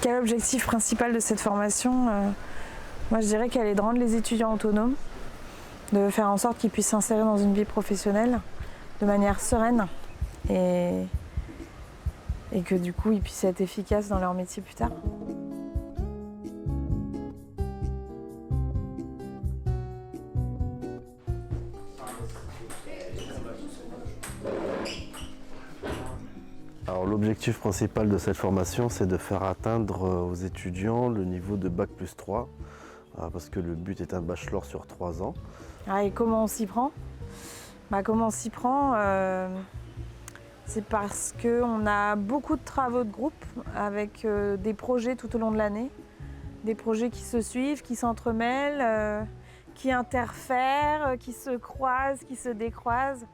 Quel est l'objectif principal de cette formation? Moi je dirais qu'elle est de rendre les étudiants autonomes, de faire en sorte qu'ils puissent s'insérer dans une vie professionnelle de manière sereine et que du coup ils puissent être efficaces dans leur métier plus tard. Alors l'objectif principal de cette formation, c'est de faire atteindre aux étudiants le niveau de Bac+3, parce que le but est un bachelor sur 3 ans. Et comment on s'y prend? Comment on s'y prend, c'est parce qu'on a beaucoup de travaux de groupe avec des projets tout au long de l'année, des projets qui se suivent, qui s'entremêlent, qui interfèrent, qui se croisent, qui se décroisent.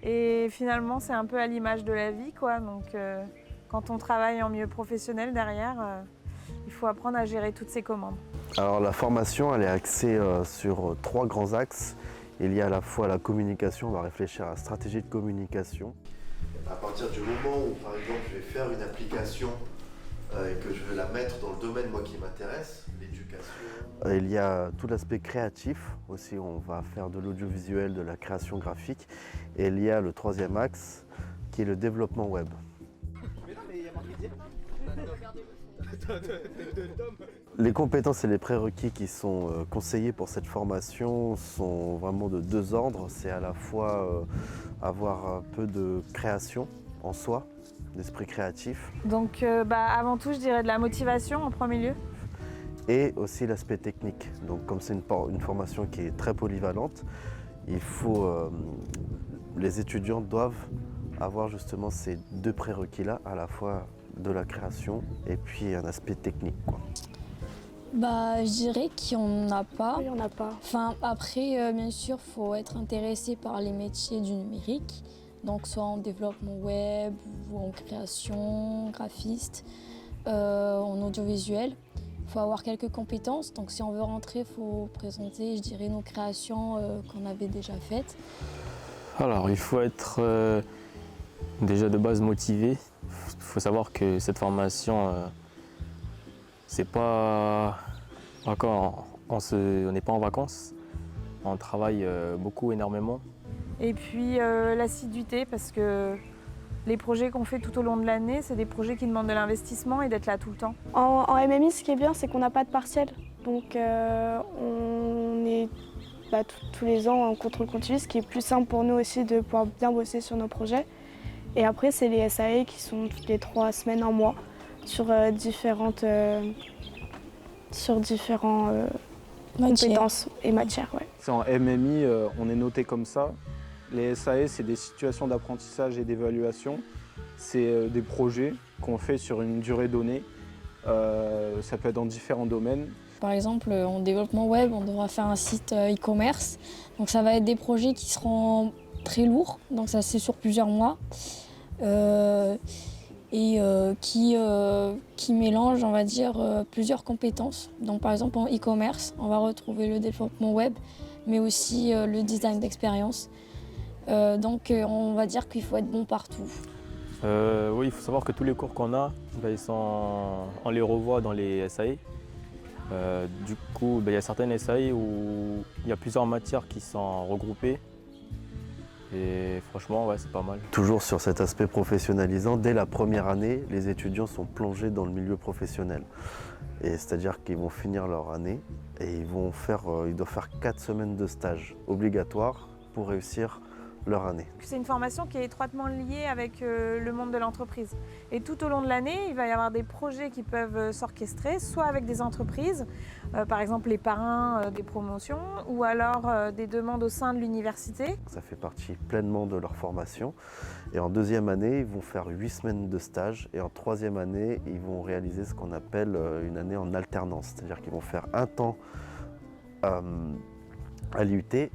Et finalement, c'est un peu à l'image de la vie, quoi. Donc, quand on travaille en milieu professionnel derrière, il faut apprendre à gérer toutes ces commandes. Alors la formation, elle est axée sur 3 grands axes. Il y a à la fois la communication, on va réfléchir à la stratégie de communication. À partir du moment où, par exemple, je vais faire une application et que je vais la mettre dans le domaine moi qui m'intéresse, l'éducation. Il y a tout l'aspect créatif aussi, on va faire de l'audiovisuel, de la création graphique. Et il y a le 3e axe qui est le développement web. Les compétences et les prérequis qui sont conseillés pour cette formation sont vraiment de 2 ordres. C'est à la fois avoir un peu de création en soi, d'esprit créatif. Donc avant tout, je dirais de la motivation en premier lieu. Et aussi l'aspect technique. Donc comme c'est une formation qui est très polyvalente, il faut, les étudiants doivent avoir justement ces 2 prérequis-là, à la fois de la création et puis un aspect technique, quoi. Je dirais qu'il n'y en a pas. Il n'y en a pas. Enfin, après, bien sûr, il faut être intéressé par les métiers du numérique, donc soit en développement web ou en création, graphiste, en audiovisuel. Il faut avoir quelques compétences, donc si on veut rentrer, il faut présenter, je dirais, nos créations qu'on avait déjà faites. Alors, il faut être déjà de base motivé. Il faut savoir que cette formation, c'est pas encore, on n'est pas en vacances, on travaille beaucoup, énormément. Et puis l'assiduité, parce que les projets qu'on fait tout au long de l'année, c'est des projets qui demandent de l'investissement et d'être là tout le temps. En MMI, ce qui est bien, c'est qu'on n'a pas de partiel. Donc on est tous les ans en contrôle continu, ce qui est plus simple pour nous aussi de pouvoir bien bosser sur nos projets. Et après, c'est les SAE qui sont toutes les 3 semaines, un mois, sur différents compétences et matières. Ouais. C'est en MMI, on est noté comme ça. Les SAE, c'est des situations d'apprentissage et d'évaluation. C'est des projets qu'on fait sur une durée donnée. Ça peut être dans différents domaines. Par exemple, en développement web, on devra faire un site e-commerce. Donc ça va être des projets qui seront très lourds, donc ça c'est sur plusieurs mois. Qui mélange, on va dire, plusieurs compétences. Donc par exemple en e-commerce, on va retrouver le développement web, mais aussi le design d'expérience. Donc on va dire qu'il faut être bon partout. Oui, il faut savoir que tous les cours qu'on a, on les revoit dans les SAE. Du coup, il y a certaines SAE où il y a plusieurs matières qui sont regroupées. Et franchement, ouais, c'est pas mal. Toujours sur cet aspect professionnalisant, dès la première année, les étudiants sont plongés dans le milieu professionnel. C'est-à-dire qu'ils vont finir leur année et ils doivent faire 4 semaines de stage obligatoires pour réussir leur année. C'est une formation qui est étroitement liée avec le monde de l'entreprise. Et tout au long de l'année, il va y avoir des projets qui peuvent s'orchestrer, soit avec des entreprises, par exemple les parrains des promotions, ou alors des demandes au sein de l'université. Ça fait partie pleinement de leur formation. Et en 2e année, ils vont faire 8 semaines de stage. Et en 3e année, ils vont réaliser ce qu'on appelle une année en alternance. C'est-à-dire qu'ils vont faire un temps à l'IUT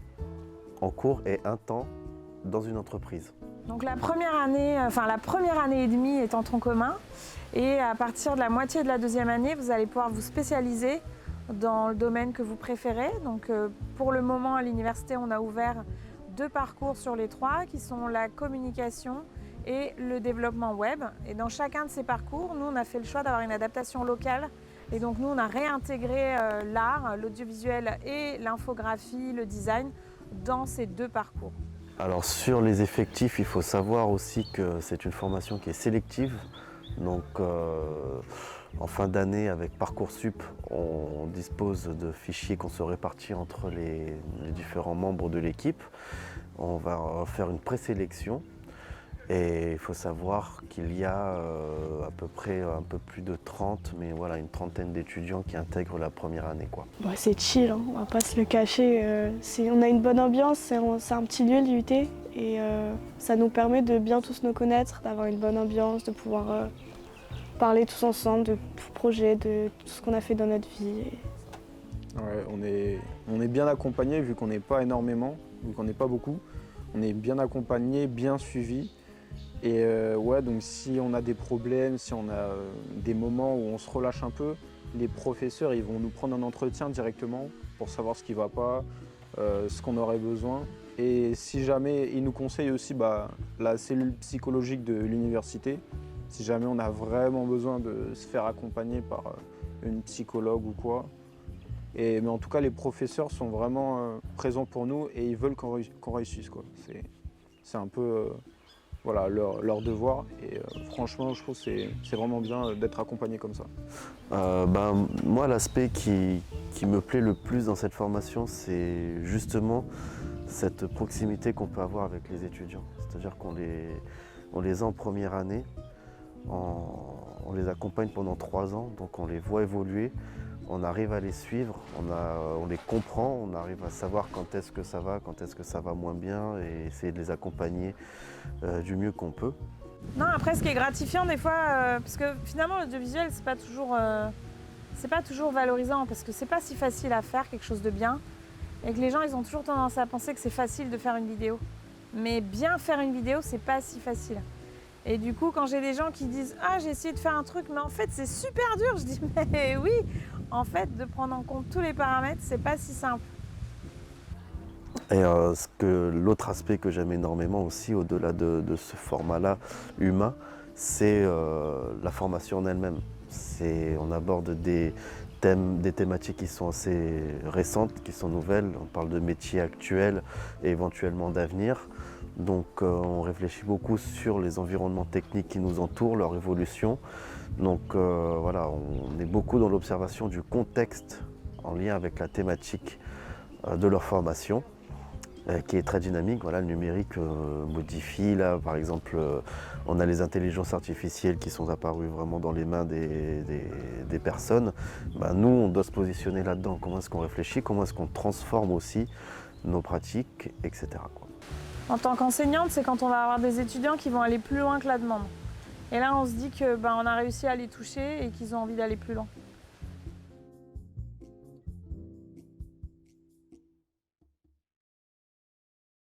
en cours et un temps dans une entreprise. Donc la première année et demie est en tronc commun et à partir de la moitié de la 2e année, vous allez pouvoir vous spécialiser dans le domaine que vous préférez. Donc pour le moment à l'université, on a ouvert 2 parcours sur les 3 qui sont la communication et le développement web. Et dans chacun de ces parcours, nous, on a fait le choix d'avoir une adaptation locale. Et donc, nous, on a réintégré l'art, l'audiovisuel et l'infographie, le design dans ces 2 parcours. Alors sur les effectifs, il faut savoir aussi que c'est une formation qui est sélective. Donc en fin d'année avec Parcoursup, on dispose de fichiers qu'on se répartit entre les différents membres de l'équipe. On va faire une présélection et il faut savoir qu'il y a à peu près un peu plus de 30, mais voilà, une trentaine d'étudiants qui intègrent la première année, quoi. Bon, c'est chill, hein, on va pas se le cacher. On a une bonne ambiance, c'est un petit lieu l'IUT et ça nous permet de bien tous nous connaître, d'avoir une bonne ambiance, de pouvoir parler tous ensemble de projets, de tout ce qu'on a fait dans notre vie. Ouais, on est bien accompagnés vu qu'on n'est pas énormément, vu qu'on n'est pas beaucoup. On est bien accompagnés, bien suivis. Et ouais, donc si on a des problèmes, si on a des moments où on se relâche un peu, les professeurs ils vont nous prendre un entretien directement pour savoir ce qui ne va pas, ce qu'on aurait besoin. Et si jamais, ils nous conseillent aussi la cellule psychologique de l'université, si jamais on a vraiment besoin de se faire accompagner par une psychologue ou quoi. Mais en tout cas, les professeurs sont vraiment présents pour nous et ils veulent qu'on réussisse, quoi. C'est un peu voilà, leur devoir et franchement, je trouve que c'est vraiment bien d'être accompagné comme ça. Moi, l'aspect qui me plaît le plus dans cette formation, c'est justement cette proximité qu'on peut avoir avec les étudiants. C'est-à-dire qu'on les a en première année, on les accompagne pendant 3 ans, donc on les voit évoluer, on arrive à les suivre, on les comprend, on arrive à savoir quand est-ce que ça va, quand est-ce que ça va moins bien et essayer de les accompagner du mieux qu'on peut. Non, après, ce qui est gratifiant des fois, parce que finalement, l'audiovisuel, c'est pas toujours valorisant, parce que c'est pas si facile à faire quelque chose de bien, et que les gens, ils ont toujours tendance à penser que c'est facile de faire une vidéo. Mais bien faire une vidéo, c'est pas si facile. Et du coup, quand j'ai des gens qui disent « Ah, j'ai essayé de faire un truc, mais en fait, c'est super dur », je dis « Mais oui, en fait, de prendre en compte tous les paramètres, c'est pas si simple. » Et l'autre aspect que j'aime énormément aussi, au-delà de ce format-là humain, c'est la formation en elle-même. On aborde des thématiques qui sont assez récentes, qui sont nouvelles. On parle de métiers actuels et éventuellement d'avenir. Donc on réfléchit beaucoup sur les environnements techniques qui nous entourent, leur évolution. Donc voilà, on est beaucoup dans l'observation du contexte en lien avec la thématique de leur formation, qui est très dynamique. Voilà, le numérique modifie. Là, par exemple, on a les intelligences artificielles qui sont apparues vraiment dans les mains des personnes. Nous, on doit se positionner là-dedans. Comment est-ce qu'on réfléchit? Comment est-ce qu'on transforme aussi nos pratiques, etc., quoi. En tant qu'enseignante, c'est quand on va avoir des étudiants qui vont aller plus loin que la demande. Et là, on se dit qu'on a réussi à les toucher et qu'ils ont envie d'aller plus loin.